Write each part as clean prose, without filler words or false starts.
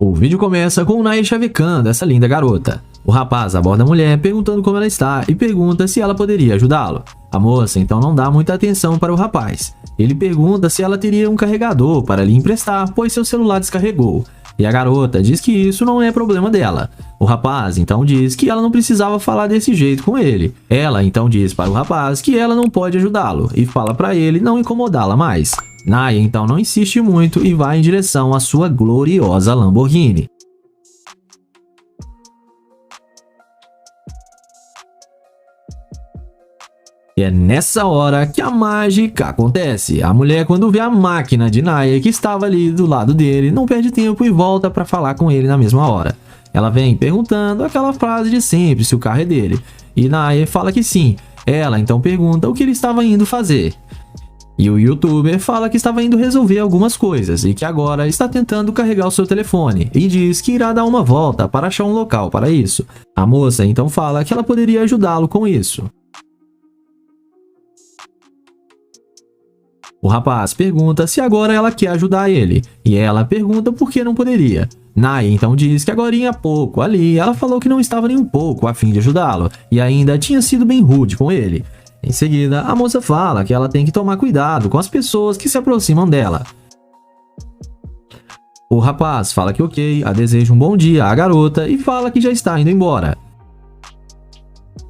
O vídeo começa com o Naya chavecando essa linda garota. O rapaz aborda a mulher perguntando como ela está e pergunta se ela poderia ajudá-lo. A moça então não dá muita atenção para o rapaz. Ele pergunta se ela teria um carregador para lhe emprestar, pois seu celular descarregou. E a garota diz que isso não é problema dela. O rapaz então diz que ela não precisava falar desse jeito com ele. Ela então diz para o rapaz que ela não pode ajudá-lo e fala para ele não incomodá-la mais. Naya então não insiste muito e vai em direção à sua gloriosa Lamborghini. E é nessa hora que a mágica acontece. A mulher, quando vê a máquina de Naya que estava ali do lado dele, não perde tempo e volta para falar com ele na mesma hora. Ela vem perguntando aquela frase de sempre se o carro é dele. E Naya fala que sim. Ela então pergunta o que ele estava indo fazer. E o youtuber fala que estava indo resolver algumas coisas e que agora está tentando carregar o seu telefone e diz que irá dar uma volta para achar um local para isso. A moça então fala que ela poderia ajudá-lo com isso. O rapaz pergunta se agora ela quer ajudar ele, e ela pergunta por que não poderia. Naya então diz que agorinha há pouco ali ela falou que não estava nem um pouco a fim de ajudá-lo, e ainda tinha sido bem rude com ele. Em seguida, a moça fala que ela tem que tomar cuidado com as pessoas que se aproximam dela. O rapaz fala que ok, a deseja um bom dia à garota e fala que já está indo embora.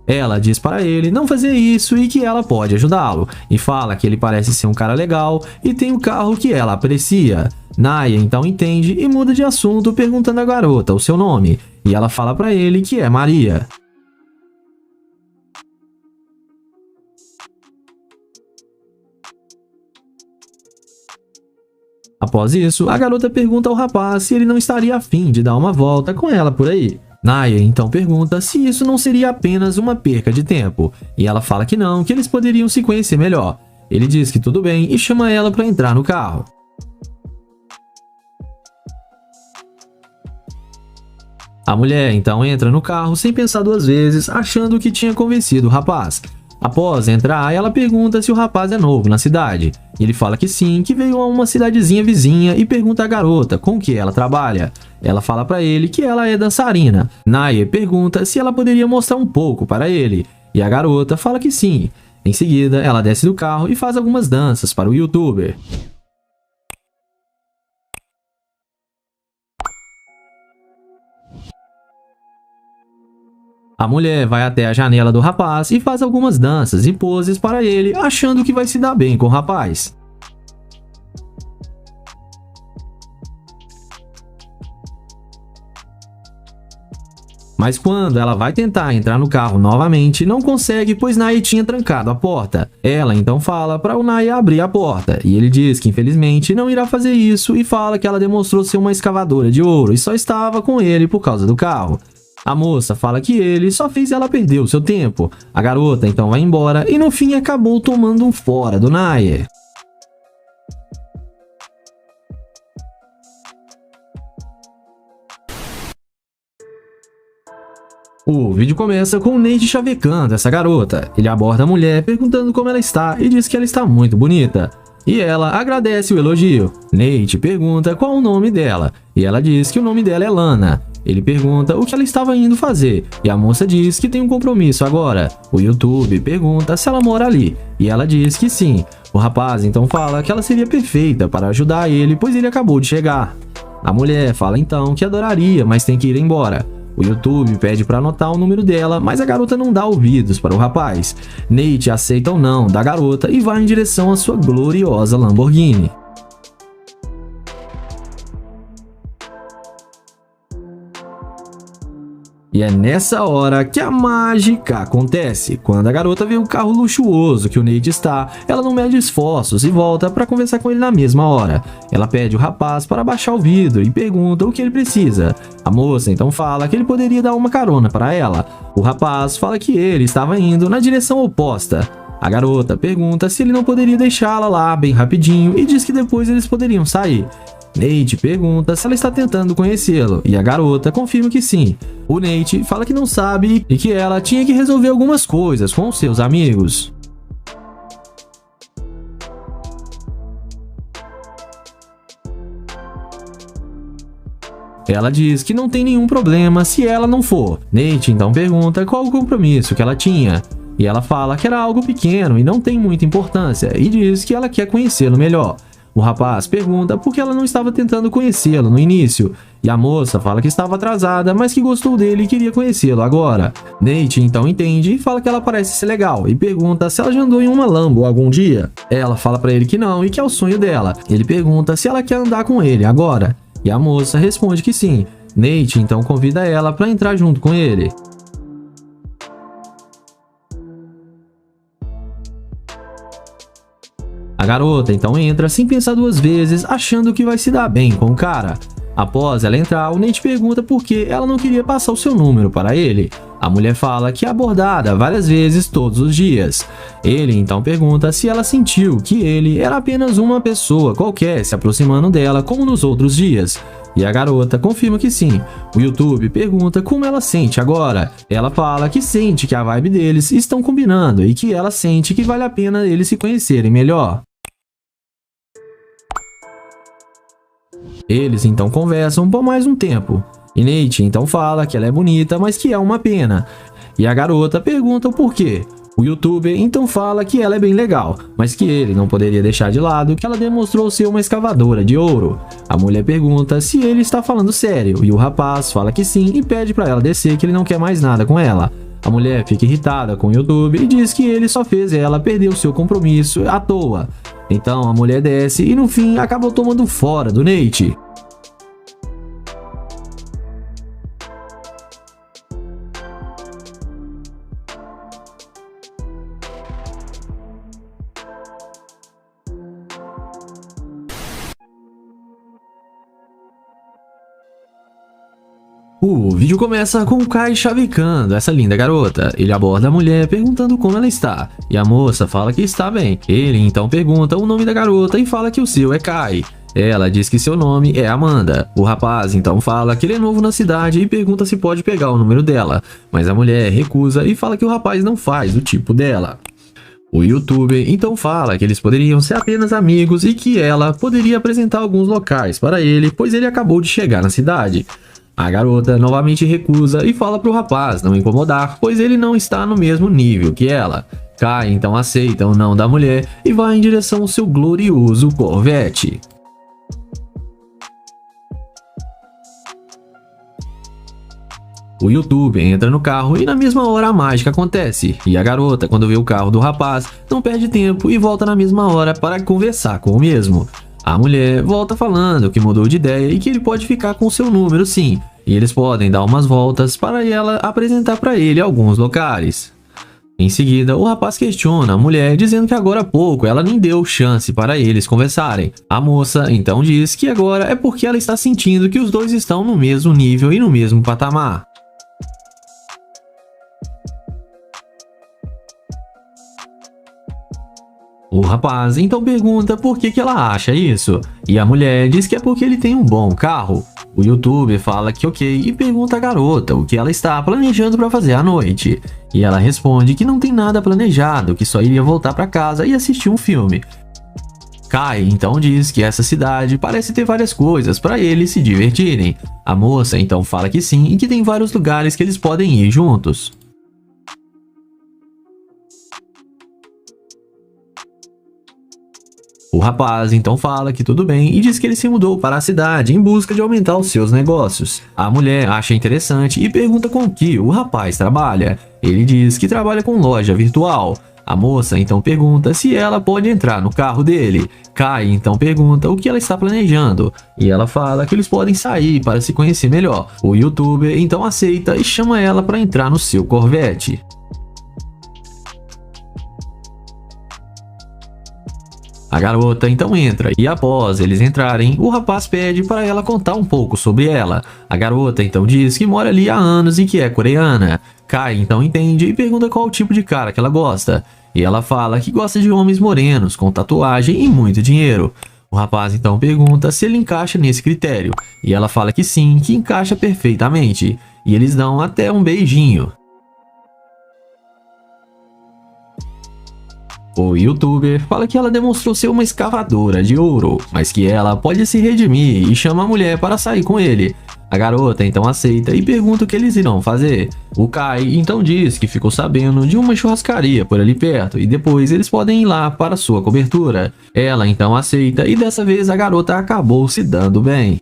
Ela diz para ele não fazer isso e que ela pode ajudá-lo, e fala que ele parece ser um cara legal e tem um carro que ela aprecia. Naya então entende e muda de assunto perguntando à garota o seu nome, e ela fala para ele que é Maria. Após isso, a garota pergunta ao rapaz se ele não estaria afim de dar uma volta com ela por aí. Naya então pergunta se isso não seria apenas uma perca de tempo, e ela fala que não, que eles poderiam se conhecer melhor. Ele diz que tudo bem e chama ela para entrar no carro. A mulher então entra no carro sem pensar duas vezes, achando que tinha convencido o rapaz. Após entrar, ela pergunta se o rapaz é novo na cidade. Ele fala que sim, que veio a uma cidadezinha vizinha e pergunta à garota com que ela trabalha. Ela fala para ele que ela é dançarina. Naya pergunta se ela poderia mostrar um pouco para ele, e a garota fala que sim. Em seguida, ela desce do carro e faz algumas danças para o youtuber. A mulher vai até a janela do rapaz e faz algumas danças e poses para ele, achando que vai se dar bem com o rapaz. Mas quando ela vai tentar entrar no carro novamente, não consegue, pois Naya tinha trancado a porta. Ela então fala para o Naya abrir a porta, e ele diz que infelizmente não irá fazer isso e fala que ela demonstrou ser uma escavadora de ouro e só estava com ele por causa do carro. A moça fala que ele só fez ela perder o seu tempo. A garota então vai embora e no fim acabou tomando um fora do Naya. O vídeo começa com o Nate chavecando essa garota. Ele aborda a mulher perguntando como ela está e diz que ela está muito bonita. E ela agradece o elogio. Nate pergunta qual o nome dela e ela diz que o nome dela é Lana. Ele pergunta o que ela estava indo fazer e a moça diz que tem um compromisso agora. O YouTube pergunta se ela mora ali e ela diz que sim. O rapaz então fala que ela seria perfeita para ajudar ele, pois ele acabou de chegar. A mulher fala então que adoraria, mas tem que ir embora. O YouTube pede para anotar o número dela, mas a garota não dá ouvidos para o rapaz. Nate aceita o não da garota e vai em direção à sua gloriosa Lamborghini. E é nessa hora que a mágica acontece. Quando a garota vê o carro luxuoso que o Nate está, ela não mede esforços e volta para conversar com ele na mesma hora. Ela pede o rapaz para baixar o vidro e pergunta o que ele precisa. A moça então fala que ele poderia dar uma carona para ela. O rapaz fala que ele estava indo na direção oposta. A garota pergunta se ele não poderia deixá-la lá bem rapidinho e diz que depois eles poderiam sair. Nate pergunta se ela está tentando conhecê-lo e a garota confirma que sim. O Nate fala que não sabe e que ela tinha que resolver algumas coisas com seus amigos. Ela diz que não tem nenhum problema se ela não for. Nate então pergunta qual o compromisso que ela tinha. E ela fala que era algo pequeno e não tem muita importância, e diz que ela quer conhecê-lo melhor. O rapaz pergunta por que ela não estava tentando conhecê-lo no início, e a moça fala que estava atrasada, mas que gostou dele e queria conhecê-lo agora. Nate então entende e fala que ela parece ser legal, e pergunta se ela já andou em uma Lambo algum dia. Ela fala pra ele que não e que é o sonho dela. Ele pergunta se ela quer andar com ele agora, e a moça responde que sim. Nate então convida ela para entrar junto com ele. A garota então entra sem pensar duas vezes, achando que vai se dar bem com o cara. Após ela entrar, o Nate pergunta por que ela não queria passar o seu número para ele. A mulher fala que é abordada várias vezes todos os dias. Ele então pergunta se ela sentiu que ele era apenas uma pessoa qualquer se aproximando dela como nos outros dias. E a garota confirma que sim. O YouTube pergunta como ela sente agora. Ela fala que sente que a vibe deles estão combinando e que ela sente que vale a pena eles se conhecerem melhor. Eles então conversam por mais um tempo. E Nate então fala que ela é bonita, mas que é uma pena. E a garota pergunta o porquê. O youtuber então fala que ela é bem legal, mas que ele não poderia deixar de lado que ela demonstrou ser uma escavadora de ouro. A mulher pergunta se ele está falando sério, e o rapaz fala que sim e pede para ela descer, que ele não quer mais nada com ela. A mulher fica irritada com o youtuber e diz que ele só fez ela perder o seu compromisso à toa. Então a mulher desce e no fim acabou tomando fora do Nate. O vídeo começa com o Kai chavecando essa linda garota. Ele aborda a mulher perguntando como ela está, e a moça fala que está bem. Ele então pergunta o nome da garota e fala que o seu é Kai. Ela diz que seu nome é Amanda. O rapaz então fala que ele é novo na cidade e pergunta se pode pegar o número dela, mas a mulher recusa e fala que o rapaz não faz o tipo dela. O youtuber então fala que eles poderiam ser apenas amigos e que ela poderia apresentar alguns locais para ele, pois ele acabou de chegar na cidade. A garota novamente recusa e fala para o rapaz não incomodar, pois ele não está no mesmo nível que ela. Kai então aceita o não da mulher e vai em direção ao seu glorioso Corvette. O youtuber entra no carro e na mesma hora a mágica acontece, e a garota, quando vê o carro do rapaz, não perde tempo e volta na mesma hora para conversar com o mesmo. A mulher volta falando que mudou de ideia e que ele pode ficar com seu número sim, e eles podem dar umas voltas para ela apresentar para ele alguns locais. Em seguida, o rapaz questiona a mulher, dizendo que agora há pouco ela nem deu chance para eles conversarem. A moça então diz que agora é porque ela está sentindo que os dois estão no mesmo nível e no mesmo patamar. O rapaz então pergunta por que ela acha isso, e a mulher diz que é porque ele tem um bom carro. O youtuber fala que ok e pergunta à garota o que ela está planejando para fazer à noite. E ela responde que não tem nada planejado, que só iria voltar para casa e assistir um filme. Kai então diz que essa cidade parece ter várias coisas para eles se divertirem. A moça então fala que sim e que tem vários lugares que eles podem ir juntos. O rapaz então fala que tudo bem e diz que ele se mudou para a cidade em busca de aumentar os seus negócios. A mulher acha interessante e pergunta com que o rapaz trabalha. Ele diz que trabalha com loja virtual. A moça então pergunta se ela pode entrar no carro dele. Kai então pergunta o que ela está planejando, e ela fala que eles podem sair para se conhecer melhor. O youtuber então aceita e chama ela para entrar no seu Corvette. A garota então entra e após eles entrarem, o rapaz pede para ela contar um pouco sobre ela. A garota então diz que mora ali há anos e que é coreana. Kai então entende e pergunta qual o tipo de cara que ela gosta. E ela fala que gosta de homens morenos, com tatuagem e muito dinheiro. O rapaz então pergunta se ele encaixa nesse critério. E ela fala que sim, que encaixa perfeitamente. E eles dão até um beijinho. O youtuber fala que ela demonstrou ser uma escavadora de ouro, mas que ela pode se redimir e chama a mulher para sair com ele. A garota então aceita e pergunta o que eles irão fazer. O Kai então diz que ficou sabendo de uma churrascaria por ali perto e depois eles podem ir lá para sua cobertura. Ela então aceita e dessa vez a garota acabou se dando bem.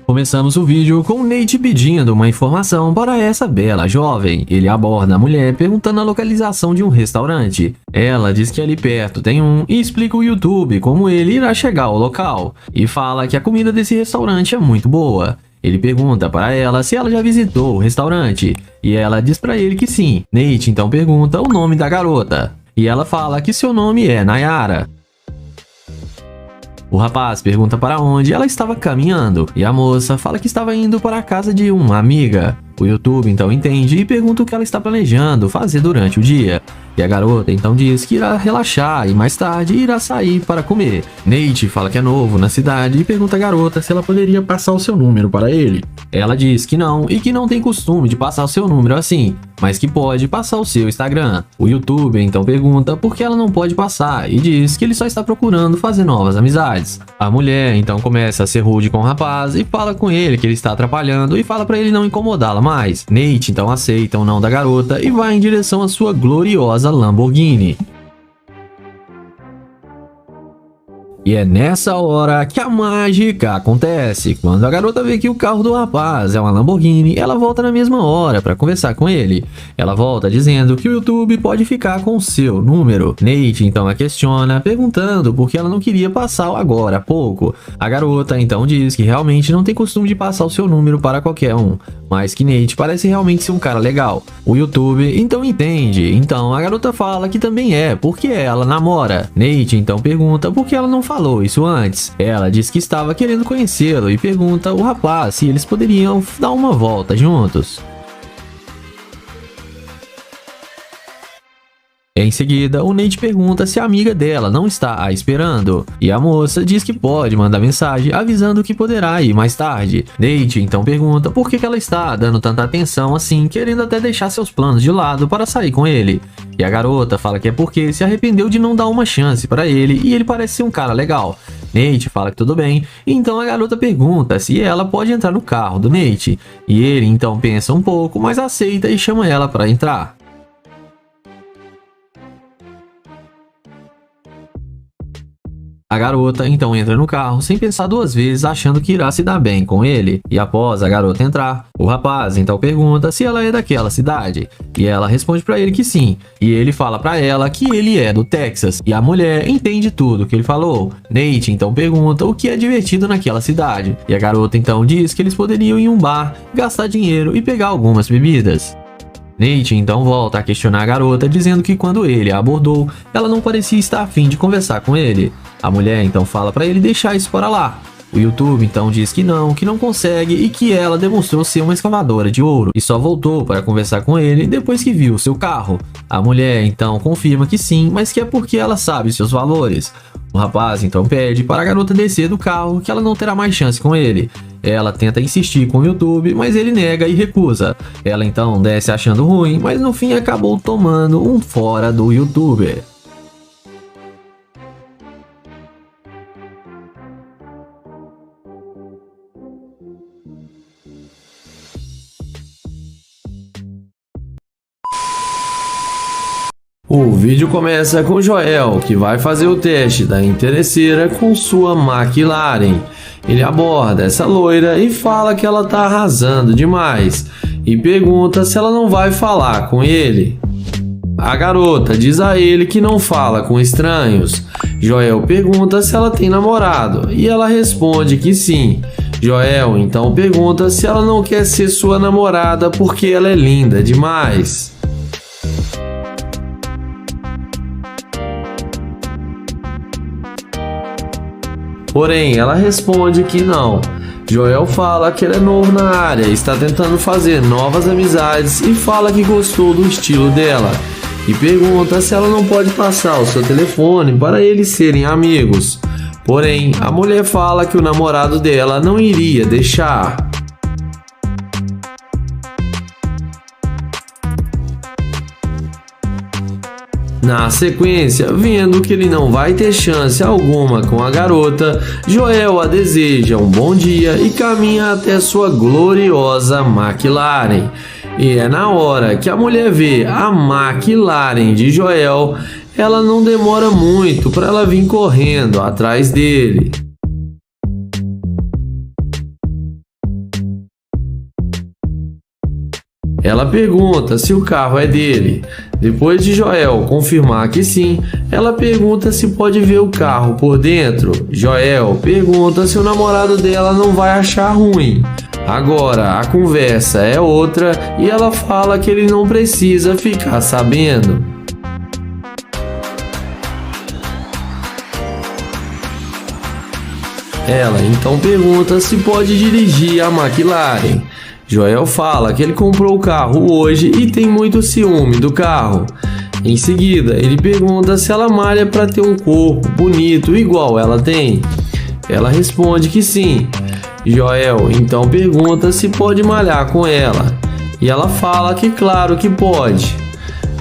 Começamos o vídeo com Nate pedindo uma informação para essa bela jovem. Ele aborda a mulher perguntando a localização de um restaurante. Ela diz que ali perto tem um e explica o YouTube como ele irá chegar ao local. E fala que a comida desse restaurante é muito boa. Ele pergunta para ela se ela já visitou o restaurante. E ela diz para ele que sim. Nate então pergunta o nome da garota. E ela fala que seu nome é Nayara. O rapaz pergunta para onde ela estava caminhando e a moça fala que estava indo para a casa de uma amiga. O YouTube então entende e pergunta o que ela está planejando fazer durante o dia. E a garota então diz que irá relaxar e mais tarde irá sair para comer. Nate fala que é novo na cidade e pergunta à garota se ela poderia passar o seu número para ele. Ela diz que não e que não tem costume de passar o seu número assim, mas que pode passar o seu Instagram. O YouTube então pergunta por que ela não pode passar e diz que ele só está procurando fazer novas amizades. A mulher então começa a ser rude com o rapaz e fala com ele que ele está atrapalhando e fala para ele não incomodá-la mais. Nate então aceita o não da garota e vai em direção à sua gloriosa Lamborghini. E é nessa hora que a mágica acontece. Quando a garota vê que o carro do rapaz é uma Lamborghini, ela volta na mesma hora para conversar com ele. Ela volta dizendo que o YouTube pode ficar com o seu número. Nate então a questiona, perguntando por que ela não queria passar agora há pouco. A garota então diz que realmente não tem costume de passar o seu número para qualquer um, mas que Nate parece realmente ser um cara legal. O YouTube então entende. Então a garota fala que também é, porque ela namora. Nate então pergunta por que ela não falou isso antes. Ela diz que estava querendo conhecê-lo e pergunta ao rapaz se eles poderiam dar uma volta juntos. Em seguida, o Nate pergunta se a amiga dela não está a esperando, e a moça diz que pode mandar mensagem avisando que poderá ir mais tarde. Nate então pergunta por que ela está dando tanta atenção assim, querendo até deixar seus planos de lado para sair com ele. E a garota fala que é porque se arrependeu de não dar uma chance para ele e ele parece ser um cara legal. Nate fala que tudo bem, então a garota pergunta se ela pode entrar no carro do Nate, e ele então pensa um pouco, mas aceita e chama ela para entrar. A garota então entra no carro sem pensar duas vezes, achando que irá se dar bem com ele. E após a garota entrar, o rapaz então pergunta se ela é daquela cidade. E ela responde para ele que sim. E ele fala para ela que ele é do Texas. E a mulher entende tudo que ele falou. Nate então pergunta o que é divertido naquela cidade. E a garota então diz que eles poderiam ir em um bar, gastar dinheiro e pegar algumas bebidas. Nate então volta a questionar a garota, dizendo que quando ele a abordou, ela não parecia estar afim de conversar com ele. A mulher então fala para ele deixar isso para lá. O YouTube então diz que não consegue e que ela demonstrou ser uma escavadora de ouro e só voltou para conversar com ele depois que viu seu carro. A mulher então confirma que sim, mas que é porque ela sabe seus valores. O rapaz então pede para a garota descer do carro, que ela não terá mais chance com ele. Ela tenta insistir com o YouTube, mas ele nega e recusa. Ela então desce achando ruim, mas no fim acabou tomando um fora do YouTuber. O vídeo começa com Joel, que vai fazer o teste da interesseira com sua McLaren. Ele aborda essa loira e fala que ela tá arrasando demais e pergunta se ela não vai falar com ele. A garota diz a ele que não fala com estranhos. Joel pergunta se ela tem namorado e ela responde que sim. Joel então pergunta se ela não quer ser sua namorada porque ela é linda demais. Porém, ela responde que não. Joel fala que ele é novo na área, está tentando fazer novas amizades e fala que gostou do estilo dela. E pergunta se ela não pode passar o seu telefone para eles serem amigos. Porém, a mulher fala que o namorado dela não iria deixar. Na sequência, vendo que ele não vai ter chance alguma com a garota, Joel a deseja um bom dia e caminha até sua gloriosa McLaren. E é na hora que a mulher vê a McLaren de Joel, ela não demora muito para ela vir correndo atrás dele. Ela pergunta se o carro é dele. Depois de Joel confirmar que sim, ela pergunta se pode ver o carro por dentro. Joel pergunta se o namorado dela não vai achar ruim. Agora a conversa é outra e ela fala que ele não precisa ficar sabendo. Ela então pergunta se pode dirigir a McLaren. Joel fala que ele comprou o carro hoje e tem muito ciúme do carro. Em seguida, ele pergunta se ela malha para ter um corpo bonito igual ela tem. Ela responde que sim. Joel então pergunta se pode malhar com ela. E ela fala que claro que pode.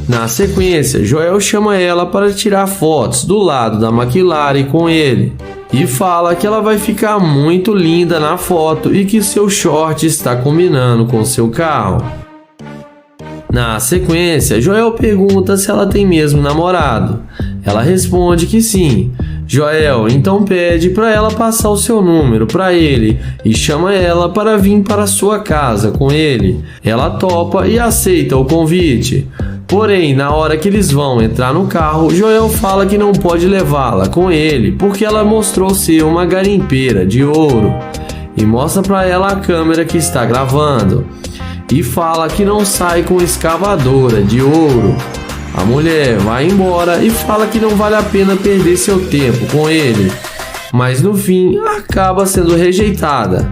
Na sequência, Joel chama ela para tirar fotos do lado da McLaren com ele. E fala que ela vai ficar muito linda na foto e que seu short está combinando com seu carro. Na sequência, Joel pergunta se ela tem mesmo namorado. Ela responde que sim. Joel então pede para ela passar o seu número para ele e chama ela para vir para sua casa com ele. Ela topa e aceita o convite. Porém, na hora que eles vão entrar no carro, Joel fala que não pode levá-la com ele porque ela mostrou ser uma garimpeira de ouro e mostra para ela a câmera que está gravando e fala que não sai com escavadora de ouro. A mulher vai embora e fala que não vale a pena perder seu tempo com ele, mas no fim acaba sendo rejeitada.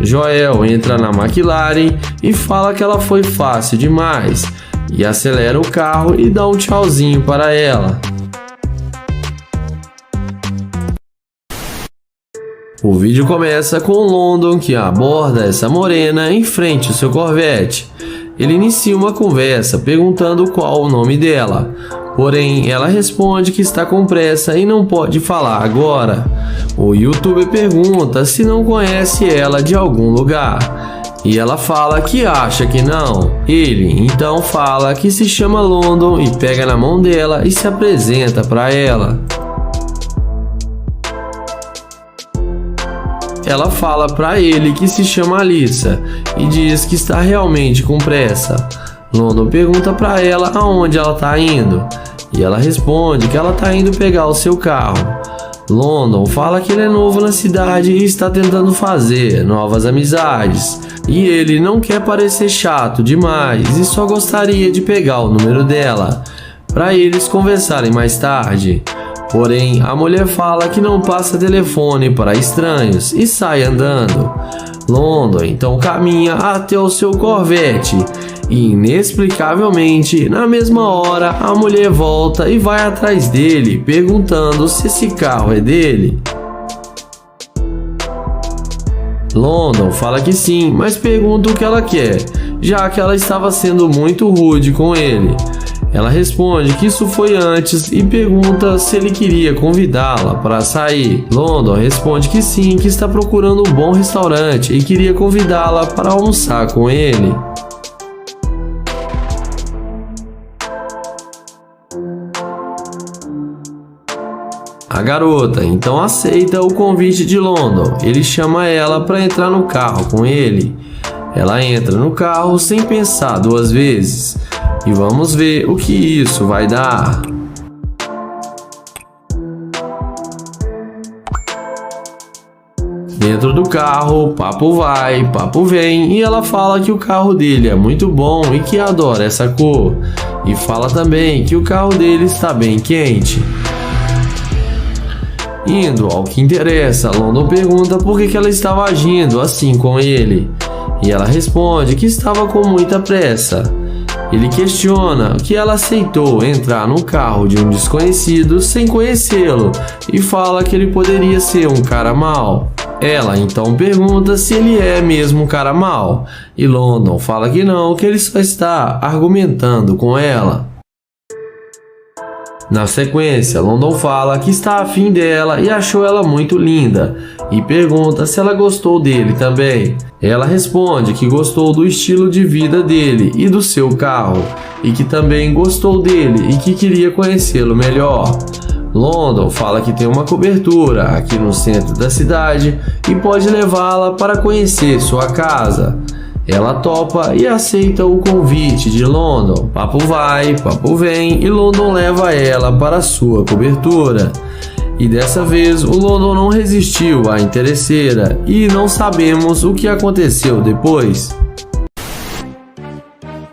Joel entra na McLaren e fala que ela foi fácil demais e acelera o carro e dá um tchauzinho para ela. O vídeo começa com London que aborda essa morena em frente ao seu Corvette. Ele inicia uma conversa perguntando qual o nome dela, porém ela responde que está com pressa e não pode falar agora. O youtuber pergunta se não conhece ela de algum lugar e ela fala que acha que não. Ele então fala que se chama London e pega na mão dela e se apresenta para ela. Ela fala para ele que se chama Alyssa e diz que está realmente com pressa. London pergunta para ela aonde ela está indo e ela responde que ela está indo pegar o seu carro. London fala que ele é novo na cidade e está tentando fazer novas amizades e ele não quer parecer chato demais e só gostaria de pegar o número dela para eles conversarem mais tarde. Porém, a mulher fala que não passa telefone para estranhos e sai andando. London então caminha até o seu Corvette e, inexplicavelmente, na mesma hora, a mulher volta e vai atrás dele, perguntando se esse carro é dele. London fala que sim, mas pergunta o que ela quer, já que ela estava sendo muito rude com ele. Ela responde que isso foi antes e pergunta se ele queria convidá-la para sair. London responde que sim, que está procurando um bom restaurante e queria convidá-la para almoçar com ele. A garota então aceita o convite de London. Ele chama ela para entrar no carro com ele. Ela entra no carro sem pensar duas vezes. E vamos ver o que isso vai dar. Dentro do carro, papo vai, papo vem, e ela fala que o carro dele é muito bom e que adora essa cor. E fala também que o carro dele está bem quente. Indo ao que interessa, London pergunta por que ela estava agindo assim com ele. E ela responde que estava com muita pressa. Ele questiona que ela aceitou entrar no carro de um desconhecido sem conhecê-lo e fala que ele poderia ser um cara mau. Ela então pergunta se ele é mesmo um cara mau e London fala que não, que ele só está argumentando com ela. Na sequência, London fala que está afim dela e achou ela muito linda e pergunta se ela gostou dele também. Ela responde que gostou do estilo de vida dele e do seu carro e que também gostou dele e que queria conhecê-lo melhor. London fala que tem uma cobertura aqui no centro da cidade e pode levá-la para conhecer sua casa. Ela topa e aceita o convite de London. Papo vai, papo vem e London leva ela para sua cobertura. E dessa vez o London não resistiu à interesseira e não sabemos o que aconteceu depois.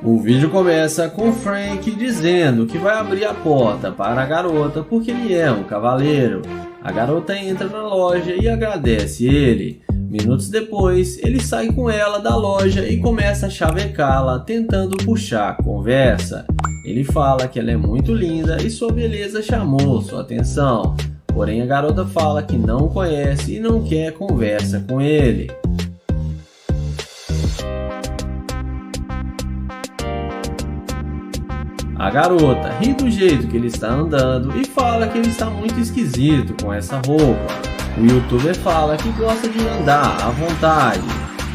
O vídeo começa com Frank dizendo que vai abrir a porta para a garota porque ele é um cavaleiro. A garota entra na loja e agradece ele. Minutos depois, ele sai com ela da loja e começa a chavecá-la, tentando puxar a conversa. Ele fala que ela é muito linda e sua beleza chamou sua atenção. Porém, a garota fala que não o conhece e não quer conversa com ele. A garota ri do jeito que ele está andando e fala que ele está muito esquisito com essa roupa. O youtuber fala que gosta de andar à vontade.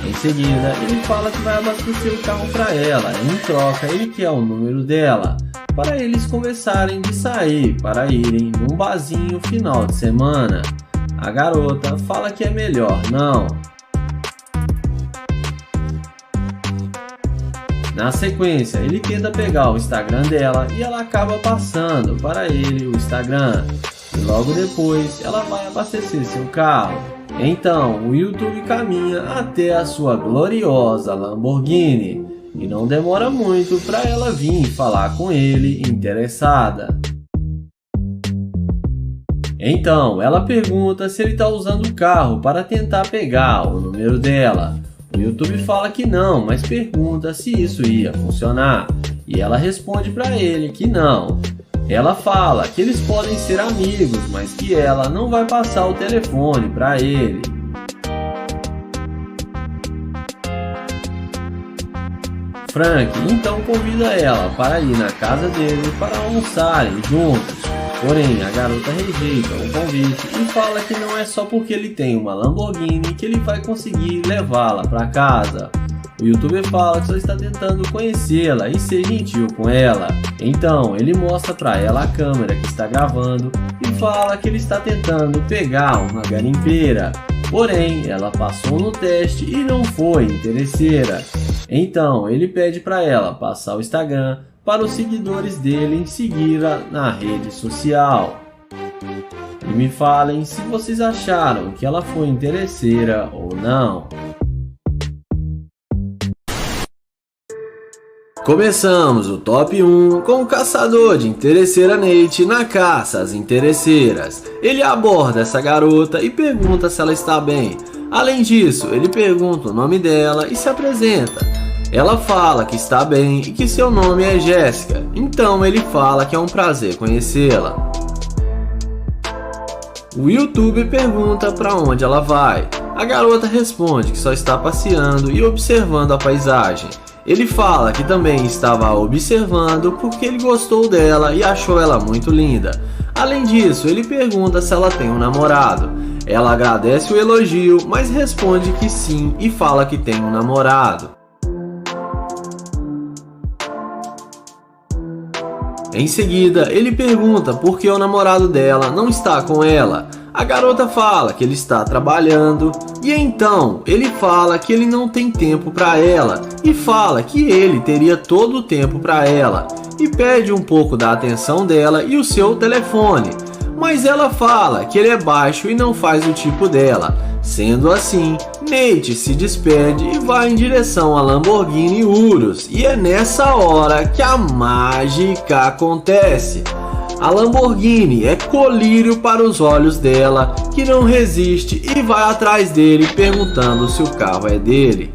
Em seguida, ele fala que vai abastecer o carro para ela. Em troca, ele quer o número dela, para eles conversarem de sair para irem num barzinho final de semana. A garota fala que é melhor não. Na sequência, ele tenta pegar o Instagram dela e ela acaba passando para ele o Instagram. E logo depois, ela vai abastecer seu carro. Então, o YouTube caminha até a sua gloriosa Lamborghini. E não demora muito para ela vir falar com ele interessada. Então, ela pergunta se ele está usando o carro para tentar pegar o número dela. O YouTube fala que não, mas pergunta se isso ia funcionar. E ela responde para ele que não. Ela fala que eles podem ser amigos, mas que ela não vai passar o telefone para ele. Frank então convida ela para ir na casa dele para almoçarem juntos. Porém, a garota rejeita o convite e fala que não é só porque ele tem uma Lamborghini que ele vai conseguir levá-la para casa. O youtuber fala que só está tentando conhecê-la e ser gentil com ela. Então, ele mostra para ela a câmera que está gravando e fala que ele está tentando pegar uma garimpeira. Porém, ela passou no teste e não foi interesseira. Então, ele pede para ela passar o Instagram para os seguidores dele seguir-a na rede social. E me falem se vocês acharam que ela foi interesseira ou não. Começamos o top 1 com o caçador de interesseira Nate na caça às interesseiras. Ele aborda essa garota e pergunta se ela está bem. Além disso, ele pergunta o nome dela e se apresenta. Ela fala que está bem e que seu nome é Jéssica. Então ele fala que é um prazer conhecê-la. O youtuber pergunta para onde ela vai. A garota responde que só está passeando e observando a paisagem. Ele fala que também estava observando porque ele gostou dela e achou ela muito linda. Além disso, ele pergunta se ela tem um namorado. Ela agradece o elogio, mas responde que sim e fala que tem um namorado. Em seguida, ele pergunta por que o namorado dela não está com ela. A garota fala que ele está trabalhando e então ele fala que ele não tem tempo para ela e fala que ele teria todo o tempo para ela e pede um pouco da atenção dela e o seu telefone. Mas ela fala que ele é baixo e não faz o tipo dela. Sendo assim, Nate se despede e vai em direção à Lamborghini Urus. E é nessa hora que a mágica acontece. A Lamborghini é colírio para os olhos dela, que não resiste e vai atrás dele perguntando se o carro é dele.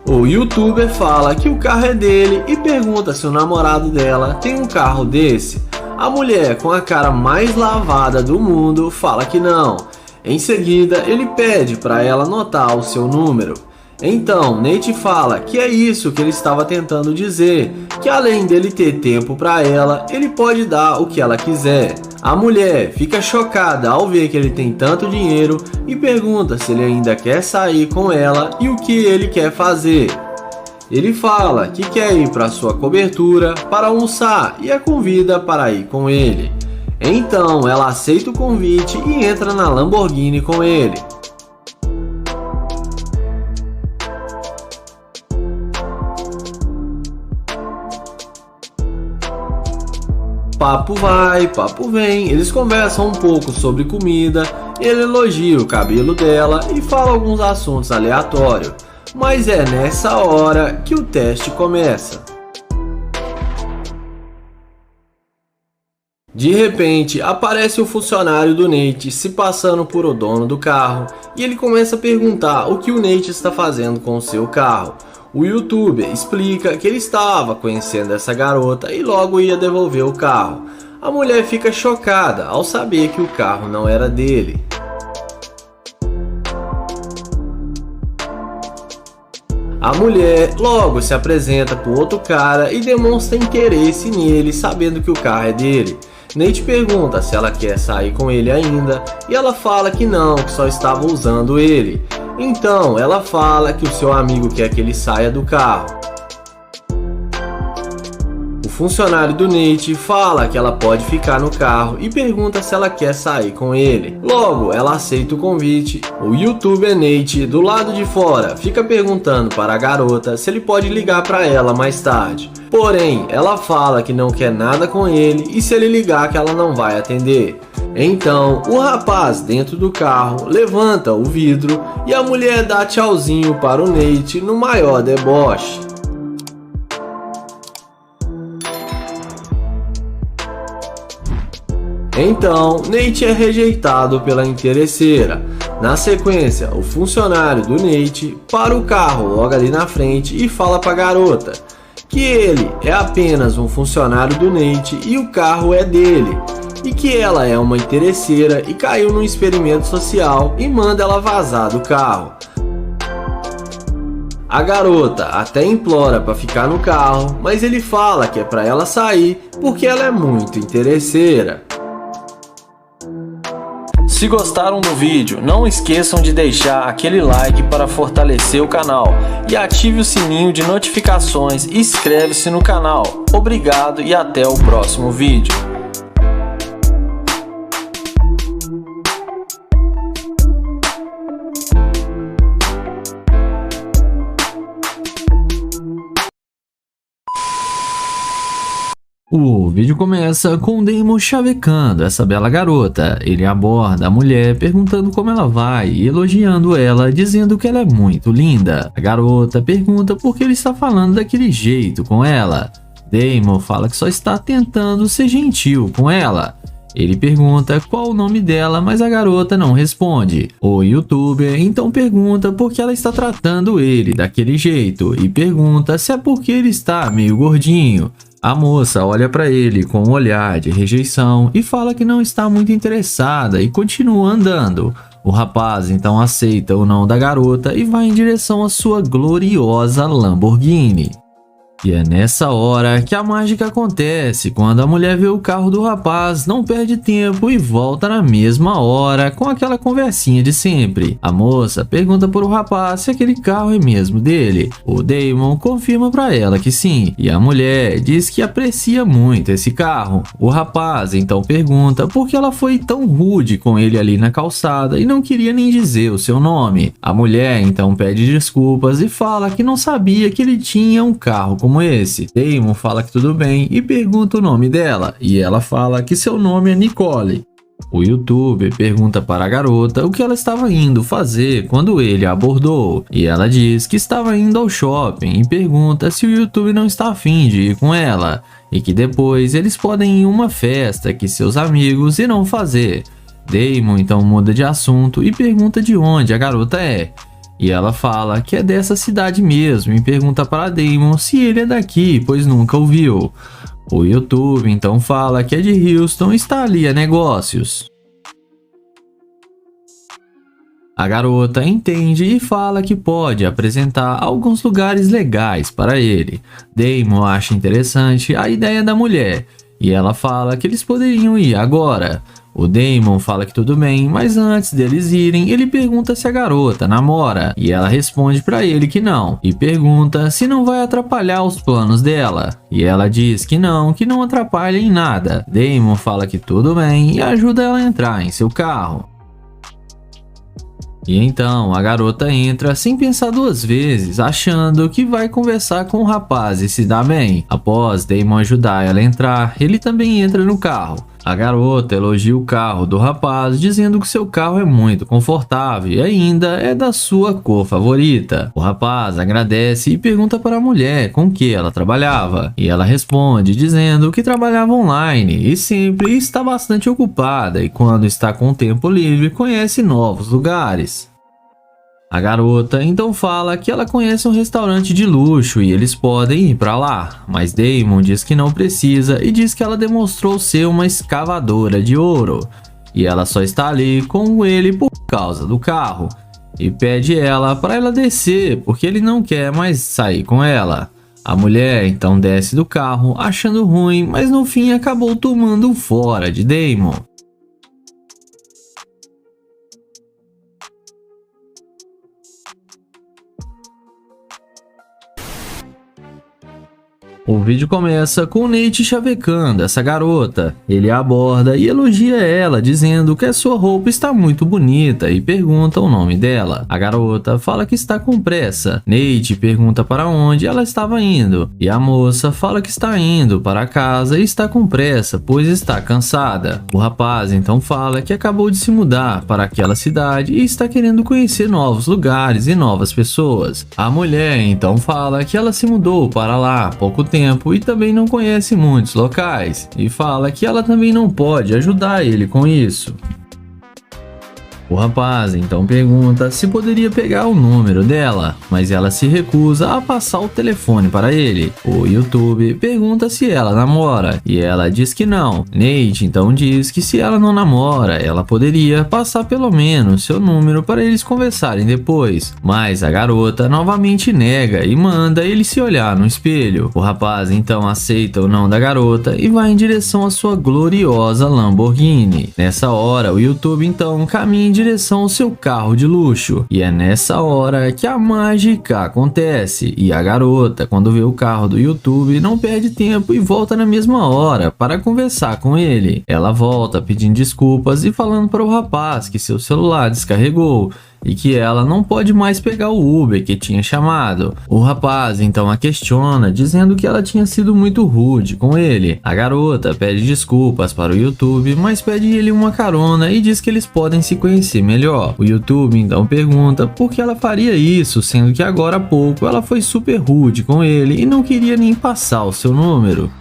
O youtuber fala que o carro é dele e pergunta se o namorado dela tem um carro desse. A mulher, com a cara mais lavada do mundo, fala que não. Em seguida, ele pede para ela anotar o seu número. Então, Nate fala que é isso que ele estava tentando dizer, que além dele ter tempo para ela, ele pode dar o que ela quiser. A mulher fica chocada ao ver que ele tem tanto dinheiro e pergunta se ele ainda quer sair com ela e o que ele quer fazer. Ele fala que quer ir para sua cobertura para almoçar e a convida para ir com ele. Então ela aceita o convite e entra na Lamborghini com ele. Papo vai, papo vem, eles conversam um pouco sobre comida, ele elogia o cabelo dela e fala alguns assuntos aleatórios, mas é nessa hora que o teste começa. De repente, aparece o funcionário do Nate se passando por o dono do carro e ele começa a perguntar o que o Nate está fazendo com o seu carro. O youtuber explica que ele estava conhecendo essa garota e logo ia devolver o carro. A mulher fica chocada ao saber que o carro não era dele. A mulher logo se apresenta para o outro cara e demonstra interesse nele, sabendo que o carro é dele. Nate pergunta se ela quer sair com ele ainda e ela fala que não, que só estava usando ele. Então ela fala que o seu amigo quer que ele saia do carro. O funcionário do Nate fala que ela pode ficar no carro e pergunta se ela quer sair com ele. Logo, ela aceita o convite. O youtuber Nate, do lado de fora, fica perguntando para a garota se ele pode ligar para ela mais tarde. Porém, ela fala que não quer nada com ele e se ele ligar que ela não vai atender. Então, o rapaz dentro do carro levanta o vidro e a mulher dá tchauzinho para o Nate no maior deboche. Então, Nate é rejeitado pela interesseira. Na sequência, o funcionário do Nate para o carro logo ali na frente e fala para a garota que ele é apenas um funcionário do Nate e o carro é dele, e que ela é uma interesseira e caiu num experimento social e manda ela vazar do carro. A garota até implora para ficar no carro, mas ele fala que é para ela sair porque ela é muito interesseira. Se gostaram do vídeo, não esqueçam de deixar aquele like para fortalecer o canal e ative o sininho de notificações e inscreve-se no canal. Obrigado e até o próximo vídeo. O vídeo começa com o Damon chavecando essa bela garota. Ele aborda a mulher perguntando como ela vai e elogiando ela, dizendo que ela é muito linda. A garota pergunta por que ele está falando daquele jeito com ela. Damon fala que só está tentando ser gentil com ela. Ele pergunta qual o nome dela, mas a garota não responde. O youtuber então pergunta por que ela está tratando ele daquele jeito e pergunta se é porque ele está meio gordinho. A moça olha para ele com um olhar de rejeição e fala que não está muito interessada e continua andando. O rapaz então aceita o não da garota e vai em direção à sua gloriosa Lamborghini. E é nessa hora que a mágica acontece. Quando a mulher vê o carro do rapaz, não perde tempo e volta na mesma hora com aquela conversinha de sempre. A moça pergunta para o rapaz se aquele carro é mesmo dele. O Damon confirma para ela que sim, e a mulher diz que aprecia muito esse carro. O rapaz então pergunta por que ela foi tão rude com ele ali na calçada e não queria nem dizer o seu nome. A mulher então pede desculpas e fala que não sabia que ele tinha um carro como esse. Damon fala que tudo bem e pergunta o nome dela, e ela fala que seu nome é Nicole. O youtuber pergunta para a garota o que ela estava indo fazer quando ele a abordou, e ela diz que estava indo ao shopping e pergunta se o youtuber não está afim de ir com ela, e que depois eles podem ir em uma festa que seus amigos irão fazer. Damon então muda de assunto e pergunta de onde a garota é. E ela fala que é dessa cidade mesmo e pergunta para Damon se ele é daqui, pois nunca o viu. O YouTube então fala que é de Houston e está ali a negócios. A garota entende e fala que pode apresentar alguns lugares legais para ele. Damon acha interessante a ideia da mulher e ela fala que eles poderiam ir agora. O Damon fala que tudo bem, mas antes deles irem, ele pergunta se a garota namora e ela responde para ele que não e pergunta se não vai atrapalhar os planos dela. E ela diz que não atrapalha em nada. Damon fala que tudo bem e ajuda ela a entrar em seu carro. E então a garota entra sem pensar duas vezes, achando que vai conversar com o rapaz e se dar bem. Após Damon ajudar ela a entrar, ele também entra no carro. A garota elogia o carro do rapaz, dizendo que seu carro é muito confortável e ainda é da sua cor favorita. O rapaz agradece e pergunta para a mulher com que ela trabalhava. E ela responde dizendo que trabalhava online e sempre está bastante ocupada e quando está com tempo livre conhece novos lugares. A garota então fala que ela conhece um restaurante de luxo e eles podem ir para lá, mas Damon diz que não precisa e diz que ela demonstrou ser uma escavadora de ouro e ela só está ali com ele por causa do carro e pede ela para ela descer porque ele não quer mais sair com ela. A mulher então desce do carro achando ruim, mas no fim acabou tomando fora de Damon. O vídeo começa com Nate chavecando essa garota. Ele a aborda e elogia ela, dizendo que a sua roupa está muito bonita e pergunta o nome dela. A garota fala que está com pressa. Nate pergunta para onde ela estava indo e a moça fala que está indo para casa e está com pressa, pois está cansada. O rapaz então fala que acabou de se mudar para aquela cidade e está querendo conhecer novos lugares e novas pessoas. A mulher então fala que ela se mudou para lá há pouco tempo e também não conhece muitos locais e fala que ela também não pode ajudar ele com isso. O rapaz então pergunta se poderia pegar o número dela, mas ela se recusa a passar o telefone para ele. O YouTube pergunta se ela namora e ela diz que não. Nate então diz que se ela não namora, ela poderia passar pelo menos seu número para eles conversarem depois, mas a garota novamente nega e manda ele se olhar no espelho. O rapaz então aceita o não da garota e vai em direção à sua gloriosa Lamborghini. Nessa hora, o YouTube então caminha em direção ao seu carro de luxo e é nessa hora que a mágica acontece e a garota, quando vê o carro do YouTube, não perde tempo e volta na mesma hora para conversar com ele. Ela volta pedindo desculpas e falando para o rapaz que seu celular descarregou e que ela não pode mais pegar o Uber que tinha chamado. O rapaz então a questiona, dizendo que ela tinha sido muito rude com ele. A garota pede desculpas para o YouTube, mas pede ele uma carona e diz que eles podem se conhecer melhor. O YouTube então pergunta por que ela faria isso, sendo que agora há pouco ela foi super rude com ele e não queria nem passar o seu número.